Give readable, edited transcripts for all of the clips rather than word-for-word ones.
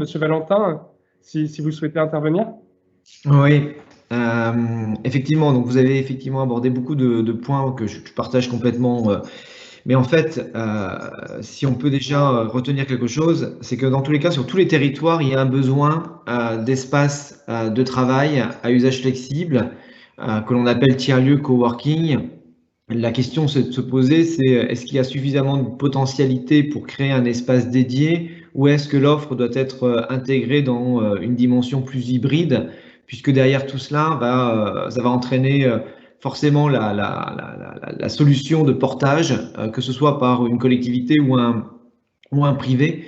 Monsieur Valentin, si vous souhaitez intervenir. Oui, effectivement, donc vous avez effectivement abordé beaucoup de points que je partage complètement. Mais en fait, si on peut déjà retenir quelque chose, c'est que dans tous les cas, sur tous les territoires, il y a un besoin d'espace de travail à usage flexible, que l'on appelle tiers-lieu coworking. La question c'est de se poser, c'est est-ce qu'il y a suffisamment de potentialité pour créer un espace dédié ou est-ce que l'offre doit être intégrée dans une dimension plus hybride, puisque derrière tout cela, ça va entraîner forcément la solution de portage, que ce soit par une collectivité ou un privé.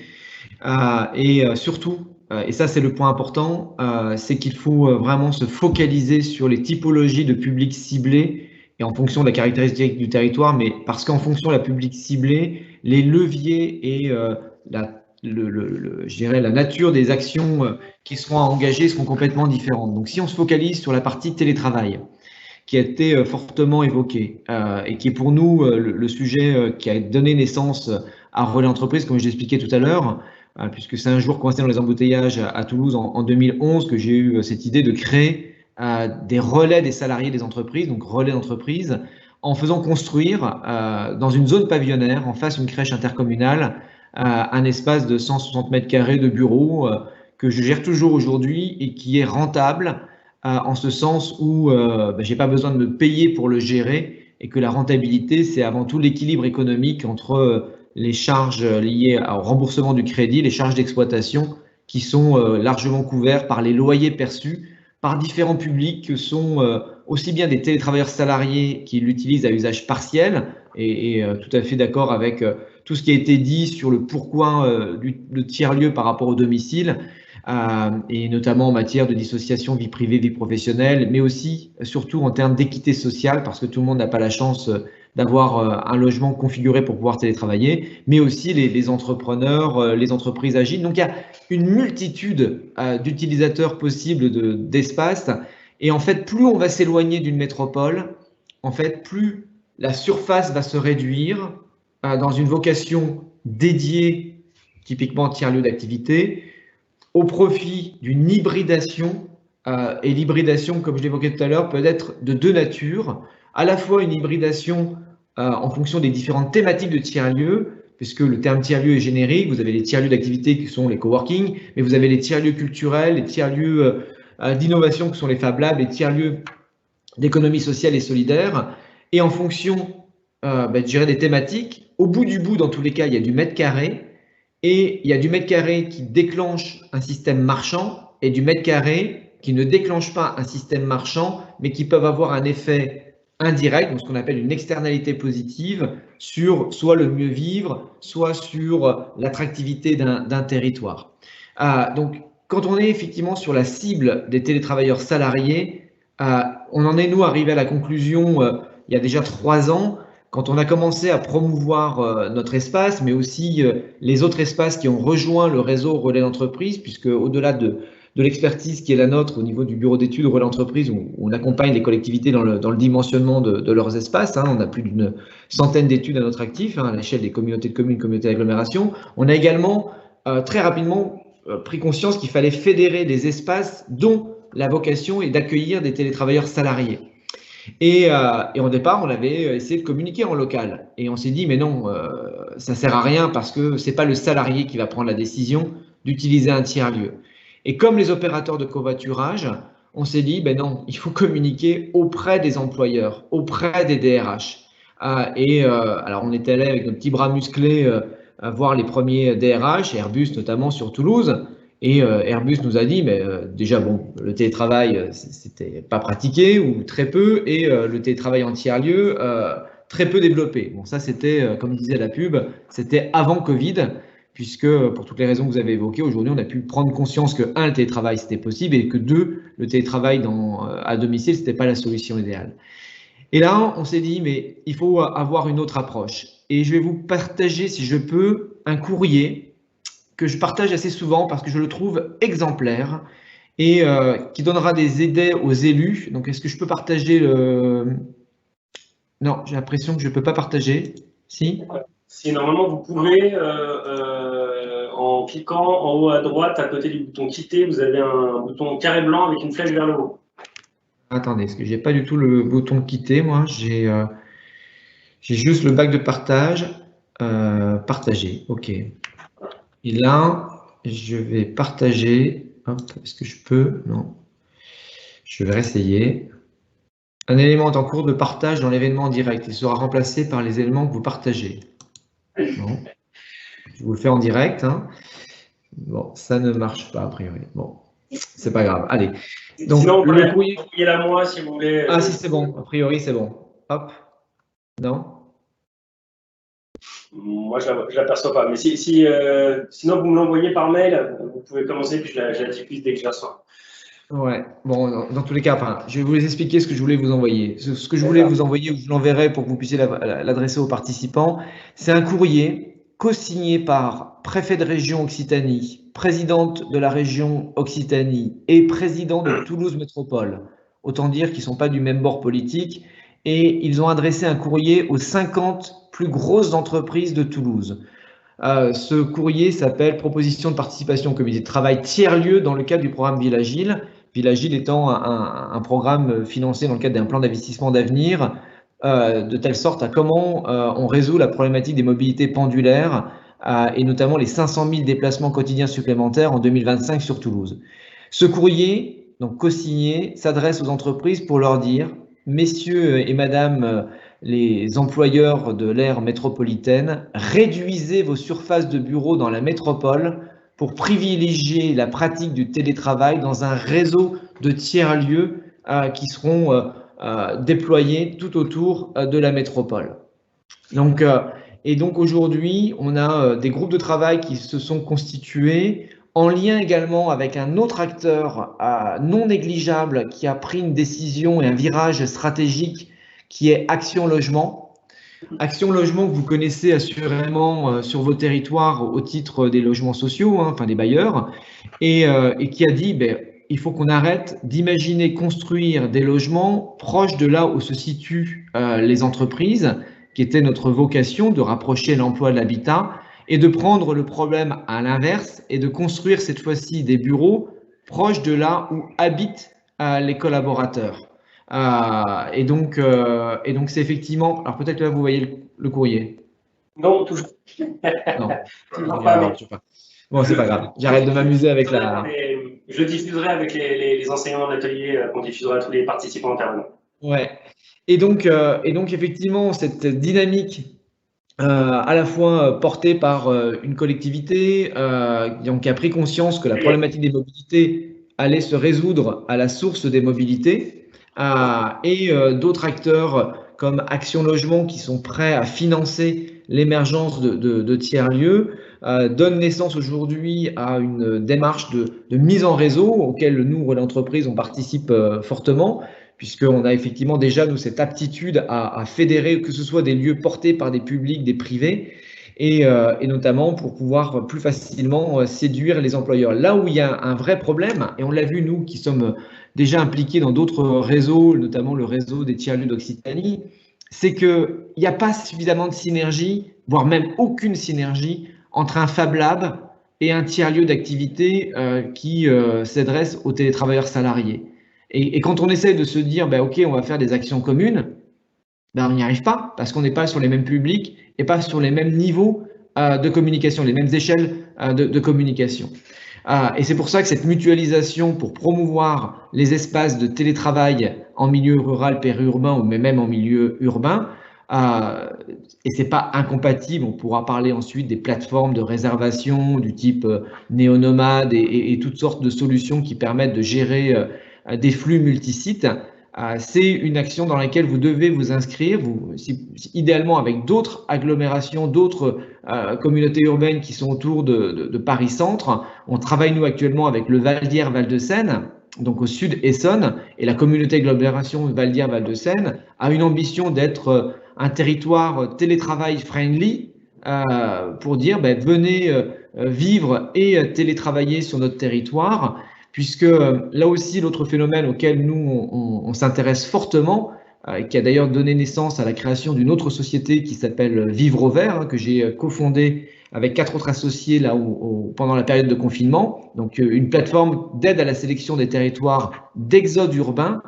Et surtout, et ça c'est le point important, c'est qu'il faut vraiment se focaliser sur les typologies de publics ciblés et en fonction de la caractéristique du territoire, mais parce qu'en fonction de la public ciblée, les leviers et je dirais la nature des actions qui seront engagées seront complètement différentes. Donc si on se focalise sur la partie télétravail, qui a été fortement évoqué et qui est pour nous le sujet qui a donné naissance à Relais Entreprise, comme je l'expliquais tout à l'heure, puisque c'est un jour coincé dans les embouteillages à Toulouse en 2011 que j'ai eu cette idée de créer des relais des salariés des entreprises, donc relais d'entreprise, en faisant construire dans une zone pavillonnaire, en face d'une crèche intercommunale, un espace de 160 mètres carrés de bureaux que je gère toujours aujourd'hui et qui est rentable en ce sens où je n'ai pas besoin de me payer pour le gérer et que la rentabilité, c'est avant tout l'équilibre économique entre les charges liées au remboursement du crédit, les charges d'exploitation qui sont largement couvertes par les loyers perçus par différents publics que sont aussi bien des télétravailleurs salariés qui l'utilisent à usage partiel et tout à fait d'accord avec tout ce qui a été dit sur le pourquoi du tiers-lieu par rapport au domicile, et notamment en matière de dissociation vie privée, vie professionnelle, mais aussi, surtout en termes d'équité sociale, parce que tout le monde n'a pas la chance d'avoir un logement configuré pour pouvoir télétravailler, mais aussi les entrepreneurs, les entreprises agiles. Donc il y a une multitude d'utilisateurs possibles d'espace. Et en fait, plus on va s'éloigner d'une métropole, en fait, plus la surface va se réduire dans une vocation dédiée, typiquement tiers-lieu d'activité, au profit d'une hybridation. Et l'hybridation, comme je l'évoquais tout à l'heure, peut être de deux natures. À la fois une hybridation en fonction des différentes thématiques de tiers-lieux, puisque le terme tiers-lieu est générique. Vous avez les tiers-lieux d'activité qui sont les coworking, mais vous avez les tiers-lieux culturels, les tiers-lieux d'innovation qui sont les Fab Labs, les tiers-lieux d'économie sociale et solidaire. Et en fonction, je dirais, des thématiques, au bout du bout, dans tous les cas, il y a du mètre carré. Et il y a du mètre carré qui déclenche un système marchand et du mètre carré qui ne déclenche pas un système marchand, mais qui peuvent avoir un effet indirect, donc ce qu'on appelle une externalité positive, sur soit le mieux vivre, soit sur l'attractivité d'un territoire. Donc, quand on est effectivement sur la cible des télétravailleurs salariés, on en est, nous, arrivé à la conclusion il y a déjà 3 ans, quand on a commencé à promouvoir notre espace, mais aussi les autres espaces qui ont rejoint le réseau Relais d'entreprise, puisque au-delà de l'expertise qui est la nôtre au niveau du bureau d'études Relais d'entreprise, où on accompagne les collectivités dans le dimensionnement de leurs espaces, on a plus d'une centaine d'études à notre actif, à l'échelle des communautés de communes, communautés d'agglomération. On a également très rapidement pris conscience qu'il fallait fédérer des espaces dont la vocation est d'accueillir des télétravailleurs salariés. Et au départ, on avait essayé de communiquer en local. Et on s'est dit, mais non, ça ne sert à rien parce que ce n'est pas le salarié qui va prendre la décision d'utiliser un tiers-lieu. Et comme les opérateurs de covoiturage, on s'est dit, ben non, il faut communiquer auprès des employeurs, auprès des DRH. Alors, on est allé avec nos petits bras musclés voir les premiers DRH, Airbus notamment sur Toulouse. Et Airbus nous a dit, mais déjà, bon, le télétravail, c'était pas pratiqué ou très peu, et le télétravail en tiers-lieu, très peu développé. Bon, ça, c'était, comme disait la pub, c'était avant Covid, puisque pour toutes les raisons que vous avez évoquées, aujourd'hui, on a pu prendre conscience que, un, le télétravail, c'était possible, et que deux, le télétravail à domicile, c'était pas la solution idéale. Et là, on s'est dit, mais il faut avoir une autre approche. Et je vais vous partager, si je peux, un courrier que je partage assez souvent parce que je le trouve exemplaire et qui donnera des idées aux élus. Donc, est-ce que je peux partager le… Non, j'ai l'impression que je ne peux pas partager. Si ? Si, normalement, vous pouvez, en cliquant en haut à droite, à côté du bouton quitter, vous avez un bouton carré blanc avec une flèche vers le haut. Attendez, parce que j'ai pas du tout le bouton quitter, moi. J'ai juste le bac de partage. Partager, ok. Et là, je vais partager. Hop, est-ce que je peux? Non. Je vais réessayer. Un élément est en cours de partage dans l'événement en direct. Il sera remplacé par les éléments que vous partagez. Bon. Je vous le fais en direct. Hein. Bon, ça ne marche pas a priori. Bon, c'est pas grave. Allez. Donc, sinon, le courrier. Envoyez-la moi si vous voulez. Ah, si, c'est bon. A priori, c'est bon. Hop. Non. Moi, je ne l'aperçois pas. Mais sinon, vous me l'envoyez par mail. Vous pouvez commencer, puis je la diffuse dès que je la reçois. Ouais, bon, dans tous les cas, enfin, je vais vous expliquer ce que je voulais vous envoyer. Ce que je voulais vous envoyer, ou je l'enverrai pour que vous puissiez l'adresser aux participants, c'est un courrier co-signé par préfet de région Occitanie, présidente de la région Occitanie et président de Toulouse Métropole. Autant dire qu'ils ne sont pas du même bord politique. Et ils ont adressé un courrier aux 50 plus grosses entreprises de Toulouse. Ce courrier s'appelle « Proposition de participation au comité de travail tiers-lieu dans le cadre du programme Ville Agile ». Ville Agile étant un programme financé dans le cadre d'un plan d'investissement d'avenir, de telle sorte à comment on résout la problématique des mobilités pendulaires et notamment les 500 000 déplacements quotidiens supplémentaires en 2025 sur Toulouse. Ce courrier, donc co-signé, s'adresse aux entreprises pour leur dire « Messieurs et Madame les employeurs de l'aire métropolitaine, réduisez vos surfaces de bureaux dans la métropole pour privilégier la pratique du télétravail dans un réseau de tiers-lieux qui seront déployés tout autour de la métropole. » Et donc aujourd'hui, on a des groupes de travail qui se sont constitués en lien également avec un autre acteur non négligeable qui a pris une décision et un virage stratégique qui est Action Logement. Action Logement que vous connaissez assurément sur vos territoires au titre des logements sociaux, hein, enfin des bailleurs, et qui a dit il faut qu'on arrête d'imaginer construire des logements proches de là où se situent les entreprises, qui était notre vocation de rapprocher l'emploi de l'habitat, et de prendre le problème à l'inverse et de construire cette fois-ci des bureaux proches de là où habitent les collaborateurs. Et donc c'est effectivement. Alors peut-être que là vous voyez le courrier. Non, toujours. Non. Toujours pas. Non, pas. Bon, c'est pas grave. J'arrête de m'amuser avec la. Je diffuserai avec les enseignants de l'atelier, on diffusera à tous les participants intervenants. Ouais. Et donc effectivement cette dynamique à la fois portée par une collectivité qui a pris conscience que la problématique des mobilités allait se résoudre à la source des mobilités. Et d'autres acteurs comme Action Logement qui sont prêts à financer l'émergence de tiers-lieux donnent naissance aujourd'hui à une démarche de mise en réseau auquel nous, Relais Entreprises, on participe fortement, puisqu'on a effectivement déjà, nous, cette aptitude à fédérer, que ce soit des lieux portés par des publics, des privés, et notamment pour pouvoir plus facilement séduire les employeurs. Là où il y a un vrai problème, et on l'a vu, nous, qui sommes déjà impliqués dans d'autres réseaux, notamment le réseau des tiers-lieux d'Occitanie, c'est qu'il n'y a pas suffisamment de synergie, voire même aucune synergie, entre un Fab Lab et un tiers-lieu d'activité qui s'adresse aux télétravailleurs salariés. Et quand on essaie de se dire, OK, on va faire des actions communes, on n'y arrive pas, parce qu'on n'est pas sur les mêmes publics et pas sur les mêmes niveaux de communication, les mêmes échelles de communication. Et c'est pour ça que cette mutualisation pour promouvoir les espaces de télétravail en milieu rural, périurbain ou même en milieu urbain, et c'est pas incompatible, on pourra parler ensuite des plateformes de réservation du type néonomade et toutes sortes de solutions qui permettent de gérer des flux multisites. C'est une action dans laquelle vous devez vous inscrire, idéalement avec d'autres agglomérations, d'autres communautés urbaines qui sont autour de Paris-Centre. On travaille, nous, actuellement avec le Val d'Isère-Val de Seine, donc au sud Essonne, et la communauté agglomération Val d'Isère-Val de Seine a une ambition d'être un territoire télétravail friendly pour dire venez vivre et télétravailler sur notre territoire. Puisque là aussi, l'autre phénomène auquel nous, on s'intéresse fortement, qui a d'ailleurs donné naissance à la création d'une autre société qui s'appelle Vivre au Vert, que j'ai cofondée avec 4 autres associés là pendant la période de confinement. Donc, une plateforme d'aide à la sélection des territoires d'exode urbain,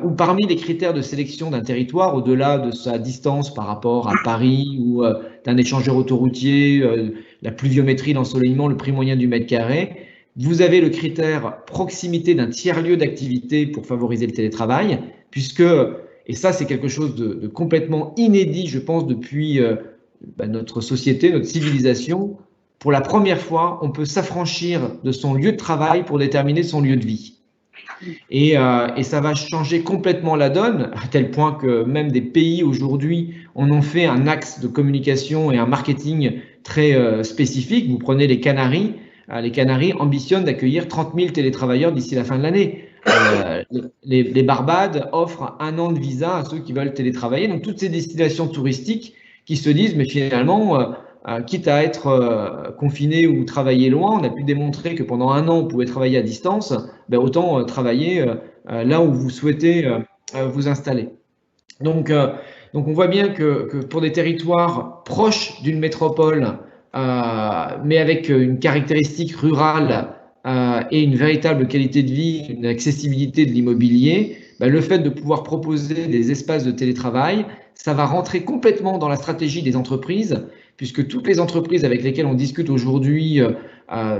où parmi les critères de sélection d'un territoire, au-delà de sa distance par rapport à Paris ou d'un échangeur autoroutier, la pluviométrie, l'ensoleillement, le prix moyen du mètre carré, vous avez le critère proximité d'un tiers-lieu d'activité pour favoriser le télétravail, puisque, et ça c'est quelque chose de complètement inédit, je pense, depuis notre société, notre civilisation, pour la première fois, on peut s'affranchir de son lieu de travail pour déterminer son lieu de vie. Et ça va changer complètement la donne, à tel point que même des pays aujourd'hui en ont fait un axe de communication et un marketing très spécifique. Vous prenez les Canaries ambitionnent d'accueillir 30 000 télétravailleurs d'ici la fin de l'année. Les Barbades offrent 1 an de visa à ceux qui veulent télétravailler. Donc toutes ces destinations touristiques qui se disent, mais finalement, quitte à être confiné ou travailler loin, on a pu démontrer que pendant 1 an, vous pouvez travailler à distance, autant travailler là où vous souhaitez vous installer. Donc on voit bien que pour des territoires proches d'une métropole, mais avec une caractéristique rurale et une véritable qualité de vie, une accessibilité de l'immobilier, le fait de pouvoir proposer des espaces de télétravail, ça va rentrer complètement dans la stratégie des entreprises, puisque toutes les entreprises avec lesquelles on discute aujourd'hui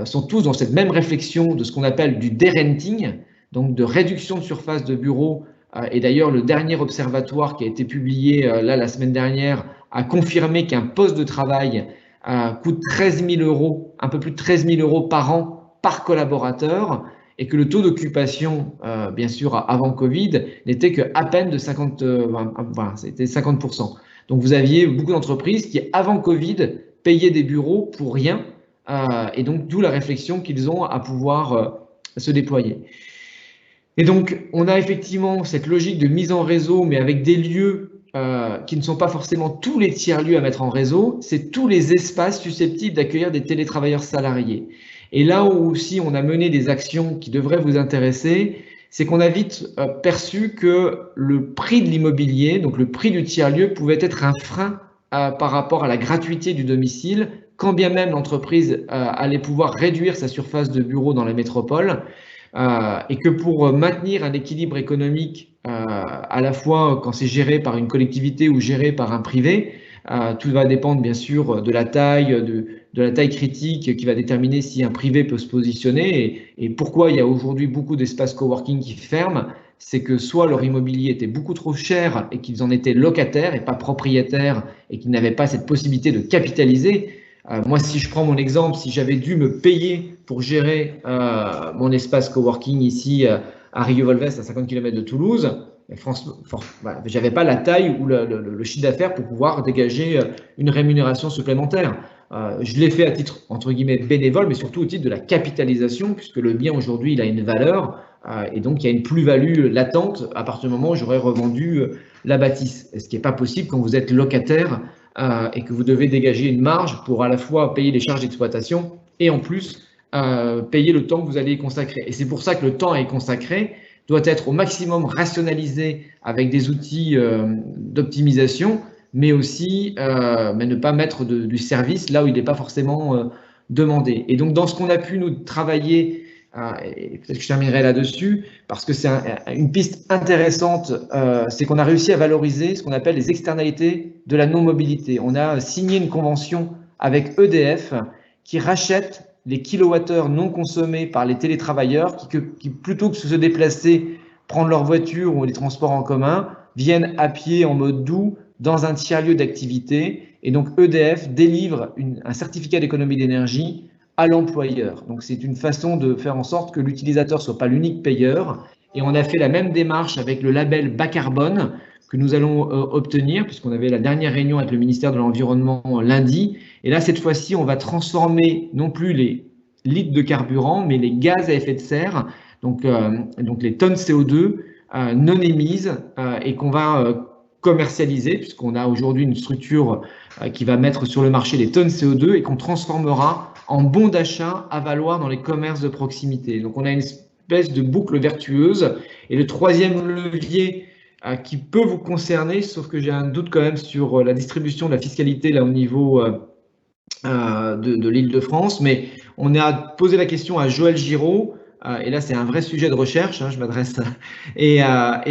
sont tous dans cette même réflexion de ce qu'on appelle du derenting, donc de réduction de surface de bureaux. Et d'ailleurs, le dernier observatoire qui a été publié la semaine dernière a confirmé qu'un poste de travail coûte 13 000 €, un peu plus de 13 000 € par an par collaborateur, et que le taux d'occupation, bien sûr, avant Covid, n'était qu'à peine de 50%. Donc, vous aviez beaucoup d'entreprises qui, avant Covid, payaient des bureaux pour rien, et donc d'où la réflexion qu'ils ont à pouvoir se déployer. Et donc, on a effectivement cette logique de mise en réseau, mais avec des lieux qui ne sont pas forcément tous les tiers-lieux à mettre en réseau, c'est tous les espaces susceptibles d'accueillir des télétravailleurs salariés. Et là où aussi on a mené des actions qui devraient vous intéresser, c'est qu'on a vite perçu que le prix de l'immobilier, donc le prix du tiers-lieu, pouvait être un frein par rapport à la gratuité du domicile, quand bien même l'entreprise allait pouvoir réduire sa surface de bureau dans la métropole, et que pour maintenir un équilibre économique, à la fois quand c'est géré par une collectivité ou géré par un privé, tout va dépendre bien sûr de la taille, de la taille critique qui va déterminer si un privé peut se positionner. Et pourquoi il y a aujourd'hui beaucoup d'espaces coworking qui ferment, c'est que soit leur immobilier était beaucoup trop cher et qu'ils en étaient locataires et pas propriétaires et qu'ils n'avaient pas cette possibilité de capitaliser. Moi, si je prends mon exemple, si j'avais dû me payer pour gérer mon espace coworking ici à Rieux-Volvès, à 50 km de Toulouse, je n'avais pas la taille ou le chiffre d'affaires pour pouvoir dégager une rémunération supplémentaire. Je l'ai fait à titre, entre guillemets, bénévole, mais surtout au titre de la capitalisation, puisque le bien aujourd'hui, il a une valeur, et donc il y a une plus-value latente à partir du moment où j'aurais revendu la bâtisse. Ce qui n'est pas possible quand vous êtes locataire et que vous devez dégager une marge pour à la fois payer les charges d'exploitation et en plus payer le temps que vous allez y consacrer. Et c'est pour ça que le temps à y consacrer doit être au maximum rationalisé avec des outils d'optimisation, mais aussi ne pas mettre du service là où il n'est pas forcément demandé. Et donc, dans ce qu'on a pu nous travailler, et peut-être que je terminerai là-dessus, parce que c'est une piste intéressante, c'est qu'on a réussi à valoriser ce qu'on appelle les externalités de la non-mobilité. On a signé une convention avec EDF qui rachète les kilowattheures non consommés par les télétravailleurs qui plutôt que de se déplacer, prendre leur voiture ou les transports en commun, viennent à pied en mode doux dans un tiers-lieu d'activité. Et donc EDF délivre un certificat d'économie d'énergie à l'employeur. Donc c'est une façon de faire en sorte que l'utilisateur ne soit pas l'unique payeur. Et on a fait la même démarche avec le label bas carbone que nous allons obtenir, puisqu'on avait la dernière réunion avec le ministère de l'Environnement lundi. Et là, cette fois-ci, on va transformer non plus les litres de carburant, mais les gaz à effet de serre, donc les tonnes CO2 non émises, et qu'on va commercialiser, puisqu'on a aujourd'hui une structure qui va mettre sur le marché les tonnes CO2 et qu'on transformera en bons d'achat à valoir dans les commerces de proximité. Donc, on a une espèce de boucle vertueuse. Et le troisième levier qui peut vous concerner, sauf que j'ai un doute quand même sur la distribution de la fiscalité là au niveau de l'Île-de-France, mais on a posé la question à Joël Giraud, et là c'est un vrai sujet de recherche, hein, je m'adresse, et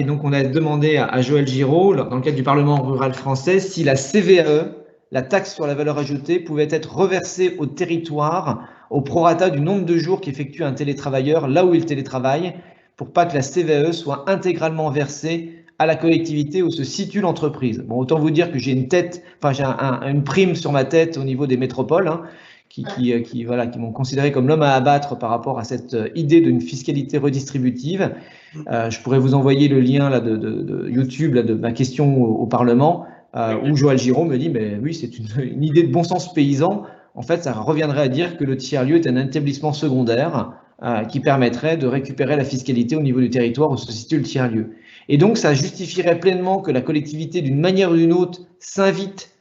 donc on a demandé à Joël Giraud, dans le cadre du Parlement rural français, si la CVAE, la taxe sur la valeur ajoutée, pouvait être reversée au territoire au prorata du nombre de jours qu'effectue un télétravailleur là où il télétravaille, pour pas que la CVAE soit intégralement versée à la collectivité où se situe l'entreprise. Bon, autant vous dire que j'ai une tête, enfin j'ai une prime sur ma tête au niveau des métropoles, hein, qui m'ont considéré comme l'homme à abattre par rapport à cette idée d'une fiscalité redistributive. Je pourrais vous envoyer le lien là, de YouTube là, de ma question au Parlement, où Joël Giraud me dit, mais oui, c'est une idée de bon sens paysan. En fait, ça reviendrait à dire que le tiers-lieu est un établissement secondaire qui permettrait de récupérer la fiscalité au niveau du territoire où se situe le tiers-lieu. Et donc, ça justifierait pleinement que la collectivité, d'une manière ou d'une autre, s'invite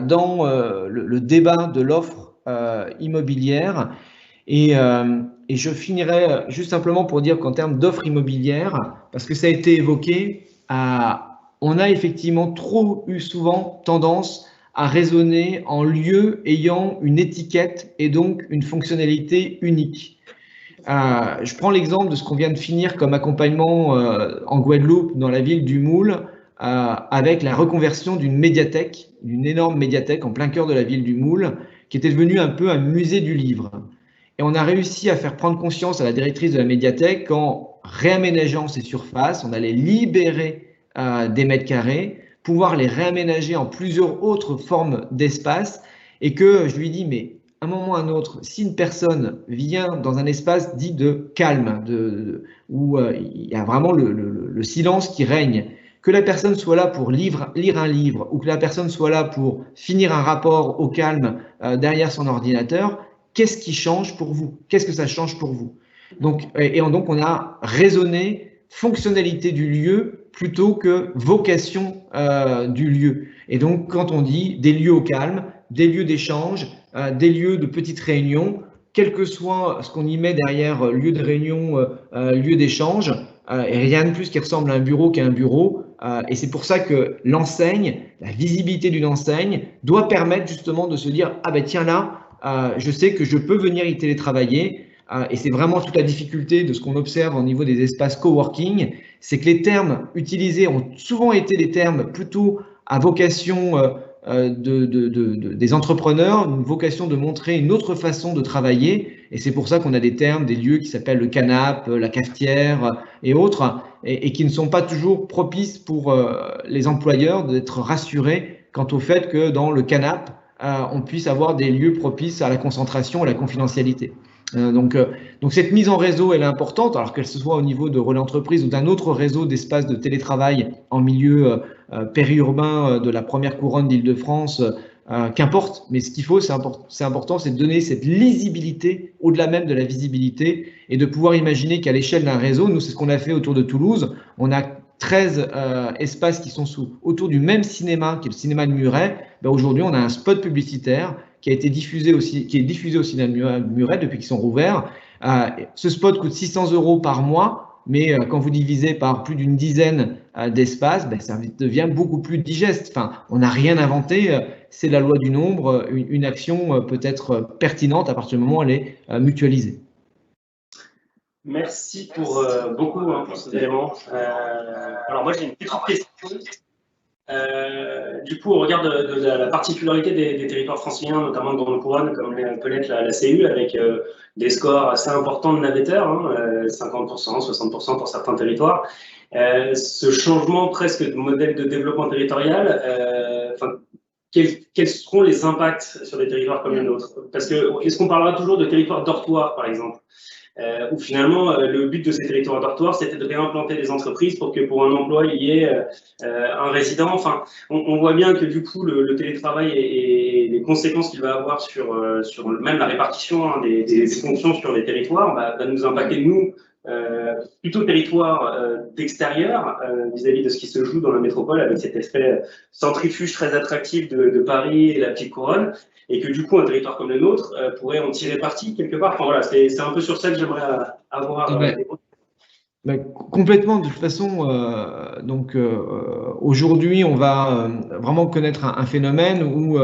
dans le débat de l'offre immobilière. Et je finirai juste simplement pour dire qu'en termes d'offre immobilière, parce que ça a été évoqué, on a effectivement trop eu souvent tendance à raisonner en lieu ayant une étiquette et donc une fonctionnalité unique. Je prends l'exemple de ce qu'on vient de finir comme accompagnement en Guadeloupe, dans la ville du Moule, avec la reconversion d'une médiathèque, d'une énorme médiathèque en plein cœur de la ville du Moule, qui était devenue un peu un musée du livre. Et on a réussi à faire prendre conscience à la directrice de la médiathèque qu'en réaménageant ces surfaces, on allait libérer des mètres carrés, pouvoir les réaménager en plusieurs autres formes d'espace, et que je lui dis, mais à un moment ou à un autre, si une personne vient dans un espace dit de calme, où il y a vraiment le silence qui règne, que la personne soit là pour lire un livre ou que la personne soit là pour finir un rapport au calme derrière son ordinateur, qu'est-ce qui change pour vous? Qu'est-ce que ça change pour vous? Donc on a raisonné fonctionnalité du lieu plutôt que vocation du lieu. Et donc, quand on dit des lieux au calme, des lieux d'échange, des lieux de petites réunions, quel que soit ce qu'on y met derrière lieu de réunion, lieu d'échange, et rien de plus qui ressemble à un bureau qu'à un bureau. Et c'est pour ça que l'enseigne, la visibilité d'une enseigne, doit permettre justement de se dire « Ah ben tiens là, je sais que je peux venir y télétravailler ». Et c'est vraiment toute la difficulté de ce qu'on observe au niveau des espaces coworking, c'est que les termes utilisés ont souvent été des termes plutôt à vocation des entrepreneurs, une vocation de montrer une autre façon de travailler. Et c'est pour ça qu'on a des termes, des lieux qui s'appellent le canap, la cafetière et autres, et qui ne sont pas toujours propices pour les employeurs d'être rassurés quant au fait que dans le canap, on puisse avoir des lieux propices à la concentration et à la confidentialité. Donc cette mise en réseau, elle est importante, alors qu'elle se soit au niveau de Relais Entreprise ou d'un autre réseau d'espaces de télétravail en milieu périurbain de la première couronne d'Île-de-France, qu'importe. Mais ce qu'il faut, c'est important, c'est de donner cette lisibilité au-delà même de la visibilité et de pouvoir imaginer qu'à l'échelle d'un réseau, nous, c'est ce qu'on a fait autour de Toulouse, on a 13 espaces qui sont autour du même cinéma, qui est le cinéma de Muret. Ben, aujourd'hui, on a un spot publicitaire qui a été diffusé aussi, qui est diffusé au cinéma de Muret depuis qu'ils sont rouverts. Ce spot coûte 600 € par mois, mais quand vous divisez par plus d'une dizaine d'espaces, ben, ça devient beaucoup plus digeste. Enfin, on n'a rien inventé, c'est la loi du nombre, une action peut être pertinente à partir du moment où elle est mutualisée. Merci pour beaucoup pour ces éléments. Alors moi j'ai une petite question. Du coup, au regard de la particularité des territoires franciliens, notamment de Grande Couronne, comme peut l'être la CU, avec des scores assez importants de navetteurs, hein, 50%, 60% pour certains territoires, ce changement presque de modèle de développement territorial, quels seront les impacts sur des territoires comme le nôtre? Parce que est-ce qu'on parlera toujours de territoires dortoirs, par exemple? Où finalement le but de ces territoires dortoirs c'était de réimplanter des entreprises pour que pour un emploi il y ait un résident. Enfin, on voit bien que du coup le télétravail et les conséquences qu'il va avoir sur même la répartition des fonctions sur les territoires va nous impacter nous plutôt territoire d'extérieur vis-à-vis de ce qui se joue dans la métropole avec cet effet centrifuge très attractif de Paris et la petite couronne. Et que du coup, un territoire comme le nôtre pourrait en tirer parti quelque part. Enfin, voilà, c'est un peu sur ça que j'aimerais avoir. Complètement. De toute façon, aujourd'hui, on va vraiment connaître un phénomène où,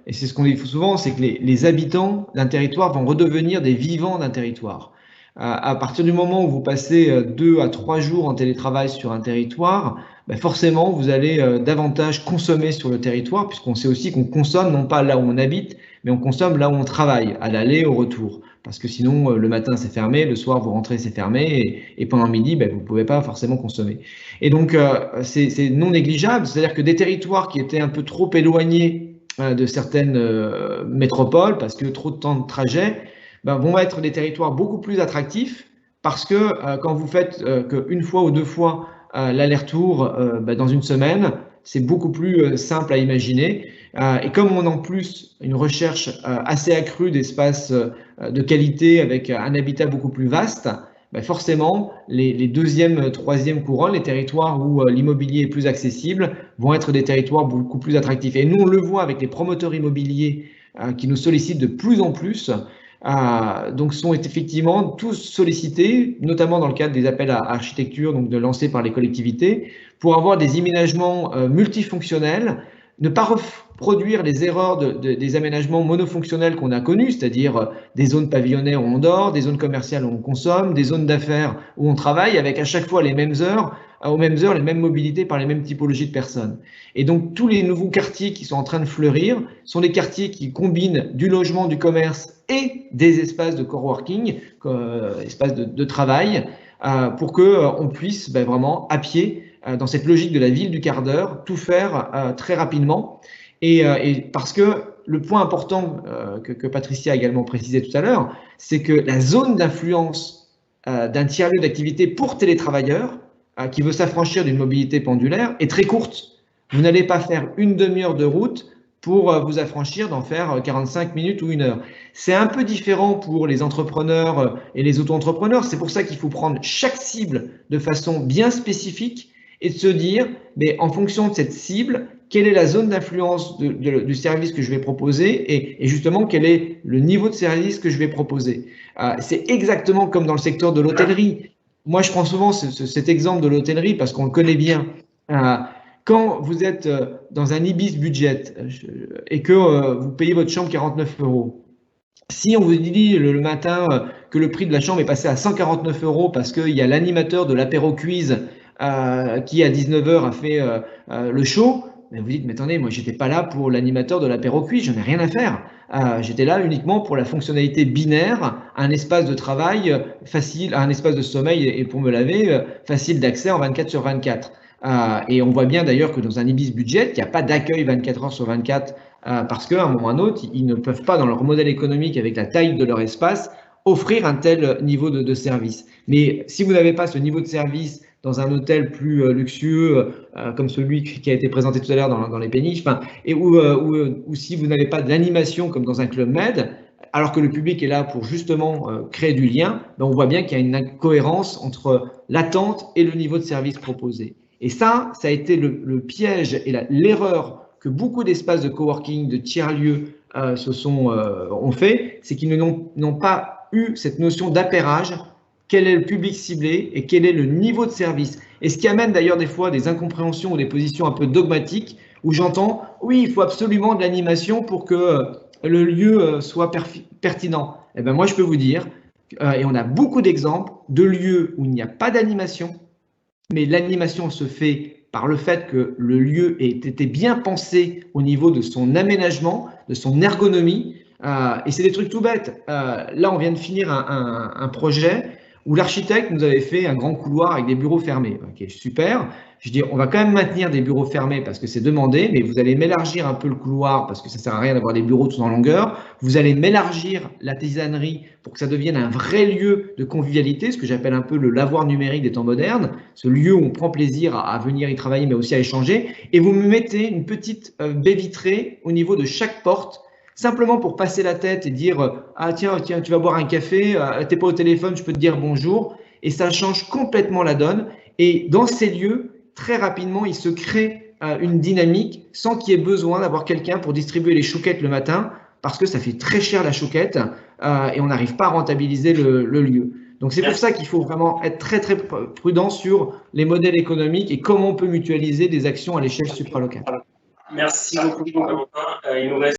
et c'est ce qu'on dit souvent, c'est que les habitants d'un territoire vont redevenir des vivants d'un territoire. À partir du moment où vous passez 2 à 3 jours en télétravail sur un territoire, forcément, vous allez davantage consommer sur le territoire, puisqu'on sait aussi qu'on consomme non pas là où on habite, mais on consomme là où on travaille, à l'aller, au retour. Parce que sinon, le matin, c'est fermé, le soir, vous rentrez, c'est fermé, et pendant midi, vous ne pouvez pas forcément consommer. Et donc, c'est non négligeable, c'est-à-dire que des territoires qui étaient un peu trop éloignés de certaines métropoles, parce que trop de temps de trajet, vont être des territoires beaucoup plus attractifs, parce que quand vous faites qu'une fois ou 2 fois l'aller-retour dans une semaine, c'est beaucoup plus simple à imaginer. Et comme on a en plus une recherche assez accrue d'espaces de qualité avec un habitat beaucoup plus vaste, forcément, les deuxième, troisième couronnes, les territoires où l'immobilier est plus accessible, vont être des territoires beaucoup plus attractifs. Et nous, on le voit avec les promoteurs immobiliers qui nous sollicitent de plus en plus, donc sont effectivement tous sollicités, notamment dans le cadre des appels à architecture, donc lancés par les collectivités, pour avoir des aménagements multifonctionnels, ne pas reproduire les erreurs des aménagements monofonctionnels qu'on a connus, c'est-à-dire des zones pavillonnaires où on dort, des zones commerciales où on consomme, des zones d'affaires où on travaille, avec à chaque fois les mêmes heures, aux mêmes heures, les mêmes mobilités par les mêmes typologies de personnes. Et donc, tous les nouveaux quartiers qui sont en train de fleurir sont des quartiers qui combinent du logement, du commerce et des espaces de coworking, espaces de travail, pour qu'on puisse vraiment, à pied, dans cette logique de la ville du quart d'heure, tout faire très rapidement. Et parce que le point important que Patricia a également précisé tout à l'heure, c'est que la zone d'influence d'un tiers-lieu d'activité pour télétravailleurs qui veut s'affranchir d'une mobilité pendulaire est très courte. Vous n'allez pas faire une demi-heure de route pour vous affranchir d'en faire 45 minutes ou 1 heure. C'est un peu différent pour les entrepreneurs et les auto-entrepreneurs. C'est pour ça qu'il faut prendre chaque cible de façon bien spécifique et de se dire, mais en fonction de cette cible, quelle est la zone d'influence du service que je vais proposer et justement quel est le niveau de service que je vais proposer. C'est exactement comme dans le secteur de l'hôtellerie. Moi, je prends souvent cet exemple de l'hôtellerie parce qu'on le connaît bien. Quand vous êtes dans un Ibis budget et que vous payez votre chambre 49 €, si on vous dit le matin que le prix de la chambre est passé à 149 € parce qu'il y a l'animateur de l'apéro quiz qui à 19 h a fait le show, vous dites, mais attendez, moi j'étais pas là pour l'animateur de l'apéro quiz, j'en ai rien à faire. J'étais là uniquement pour la fonctionnalité binaire, un espace de travail facile, un espace de sommeil et pour me laver, facile d'accès en 24/24. Et on voit bien d'ailleurs que dans un Ibis budget, il n'y a pas d'accueil 24 h sur 24 parce qu'à un moment ou à un autre, ils ne peuvent pas, dans leur modèle économique, avec la taille de leur espace, offrir un tel niveau de service. Mais si vous n'avez pas ce niveau de service dans un hôtel plus luxueux, comme celui qui a été présenté tout à l'heure dans les péniches, ou si vous n'avez pas d'animation comme dans un Club Med, alors que le public est là pour justement créer du lien, on voit bien qu'il y a une incohérence entre l'attente et le niveau de service proposé. Et ça a été le piège et l'erreur que beaucoup d'espaces de coworking, de tiers-lieux ont fait, c'est qu'ils n'ont pas eu cette notion d'appairage. Quel est le public ciblé et quel est le niveau de service. Et ce qui amène d'ailleurs des fois des incompréhensions ou des positions un peu dogmatiques où j'entends, oui, il faut absolument de l'animation pour que le lieu soit pertinent. Eh bien, moi, je peux vous dire, et on a beaucoup d'exemples de lieux où il n'y a pas d'animation, mais l'animation se fait par le fait que le lieu ait été bien pensé au niveau de son aménagement, de son ergonomie. Et c'est des trucs tout bêtes. Là, on vient de finir un projet où l'architecte nous avait fait un grand couloir avec des bureaux fermés. Ok, super. Je dis, on va quand même maintenir des bureaux fermés parce que c'est demandé, mais vous allez m'élargir un peu le couloir parce que ça ne sert à rien d'avoir des bureaux tout en longueur. Vous allez m'élargir la tisanerie pour que ça devienne un vrai lieu de convivialité, ce que j'appelle un peu le lavoir numérique des temps modernes, ce lieu où on prend plaisir à venir y travailler, mais aussi à échanger. Et vous me mettez une petite baie vitrée au niveau de chaque porte, simplement pour passer la tête et dire « Ah tiens, tu vas boire un café, t'es pas au téléphone, je peux te dire bonjour ». Et ça change complètement la donne. Et dans ces lieux, très rapidement, il se crée une dynamique sans qu'il y ait besoin d'avoir quelqu'un pour distribuer les chouquettes le matin parce que ça fait très cher la chouquette et on n'arrive pas à rentabiliser le lieu. Donc, c'est pour ça qu'il faut vraiment être très, très prudent sur les modèles économiques et comment on peut mutualiser des actions à l'échelle supralocale. Merci beaucoup, Valentin. Il nous reste